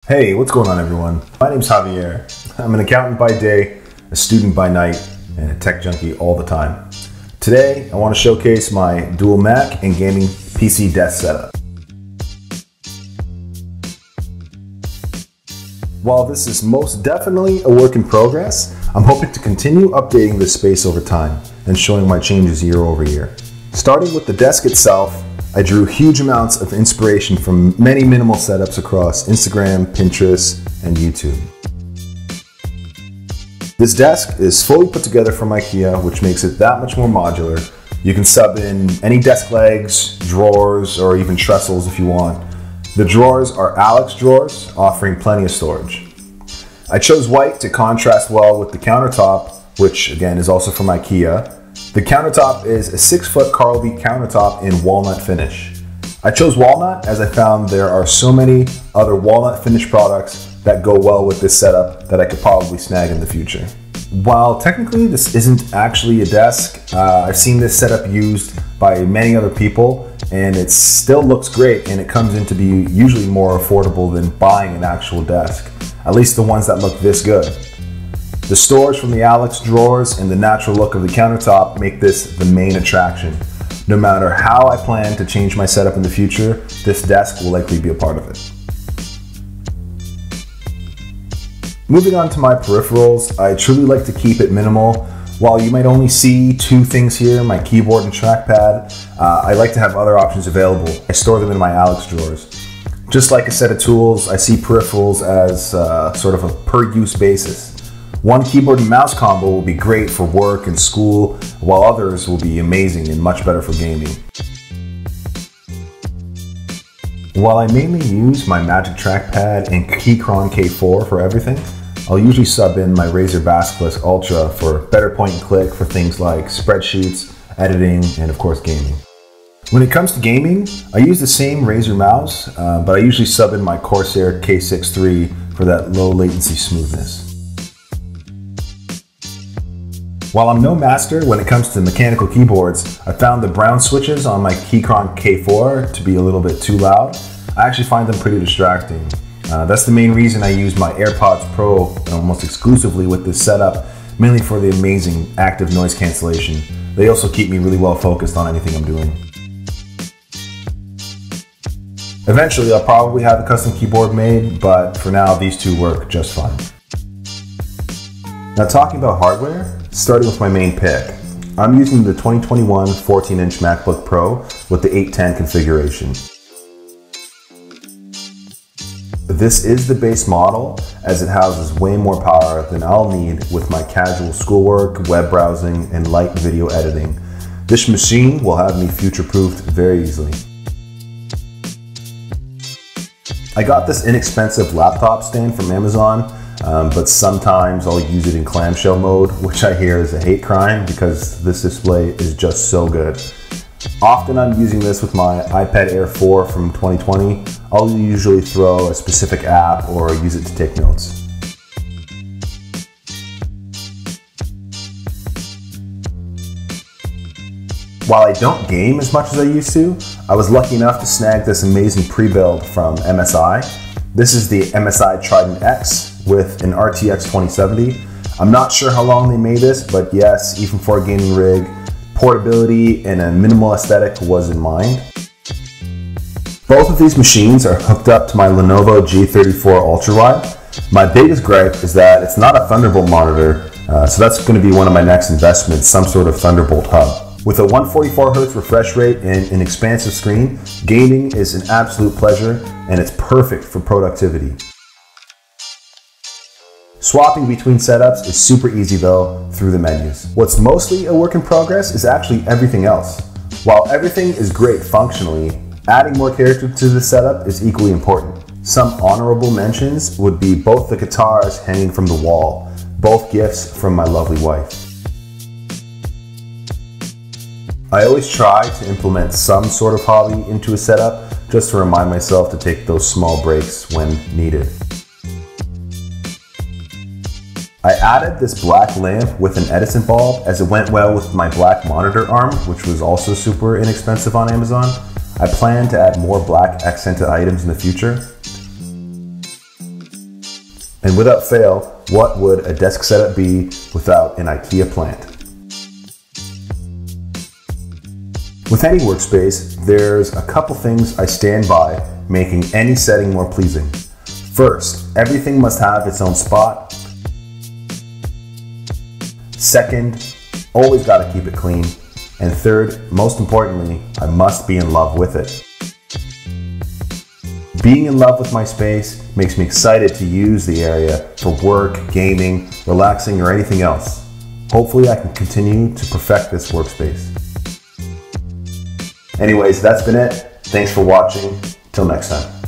Hey, what's going on everyone? My name's Javier. I'm an accountant by day, a student by night, and a tech junkie all the time. Today, I want to showcase my dual Mac and gaming PC desk setup. While this is most definitely a work in progress, I'm hoping to continue updating this space over time and showing my changes year over year. Starting with the desk itself, I drew huge amounts of inspiration from many minimal setups across Instagram, Pinterest, and YouTube. This desk is fully put together from IKEA, which makes it that much more modular. You can sub in any desk legs, drawers, or even trestles if you want. The drawers are Alex drawers, offering plenty of storage. I chose white to contrast well with the countertop, which again is also from IKEA. The countertop is a 6-foot Carlby countertop in walnut finish. I chose walnut as I found there are so many other walnut finish products that go well with this setup that I could probably snag in the future. While technically this isn't actually a desk, I've seen this setup used by many other people and it still looks great, and it comes in to be usually more affordable than buying an actual desk, at least the ones that look this good. The storage from the Alex drawers and the natural look of the countertop make this the main attraction. No matter how I plan to change my setup in the future, this desk will likely be a part of it. Moving on to my peripherals, I truly like to keep it minimal. While you might only see two things here, my keyboard and trackpad, I like to have other options available. I store them in my Alex drawers. Just like a set of tools, I see peripherals as sort of a per-use basis. One keyboard and mouse combo will be great for work and school, while others will be amazing and much better for gaming. While I mainly use my Magic Trackpad and Keychron K4 for everything, I'll usually sub in my Razer Basilisk Ultra for better point and click for things like spreadsheets, editing, and of course gaming. When it comes to gaming, I use the same Razer mouse, but I usually sub in my Corsair K6 III for that low latency smoothness. While I'm no master when it comes to mechanical keyboards, I found the brown switches on my Keychron K4 to be a little bit too loud. I actually find them pretty distracting. That's the main reason I use my AirPods Pro almost exclusively with this setup, mainly for the amazing active noise cancellation. They also keep me really well focused on anything I'm doing. Eventually I'll probably have a custom keyboard made, but for now these two work just fine. Now talking about hardware, starting with my main pick. I'm using the 2021 14-inch MacBook Pro with the 810 configuration. This is the base model as it houses way more power than I'll need with my casual schoolwork, web browsing, and light video editing. This machine will have me future-proofed very easily. I got this inexpensive laptop stand from Amazon, but sometimes I'll use it in clamshell mode, which I hear is a hate crime because this display is just so good. Often I'm using this with my iPad Air 4 from 2020. I'll usually throw a specific app or use it to take notes. While I don't game as much as I used to, I was lucky enough to snag this amazing pre-build from MSI. This is the MSI Trident X with an RTX 2070. I'm not sure how long they made this, but yes, even for a gaming rig, portability and a minimal aesthetic was in mind. Both of these machines are hooked up to my Lenovo G34 Ultrawide. My biggest gripe is that it's not a Thunderbolt monitor, so that's going to be one of my next investments, some sort of Thunderbolt hub. With a 144Hz refresh rate and an expansive screen, gaming is an absolute pleasure and it's perfect for productivity. Swapping between setups is super easy though through the menus. What's mostly a work in progress is actually everything else. While everything is great functionally, adding more character to the setup is equally important. Some honorable mentions would be both the guitars hanging from the wall, both gifts from my lovely wife. I always try to implement some sort of hobby into a setup just to remind myself to take those small breaks when needed. I added this black lamp with an Edison bulb as it went well with my black monitor arm, which was also super inexpensive on Amazon. I plan to add more black accented items in the future. And without fail, what would a desk setup be without an IKEA plant? With any workspace, there's a couple things I stand by making any setting more pleasing. First, everything must have its own spot. Second, always gotta keep it clean. And third, most importantly, I must be in love with it. Being in love with my space makes me excited to use the area for work, gaming, relaxing, or anything else. Hopefully I can continue to perfect this workspace. Anyways, that's been it. Thanks for watching. Till next time.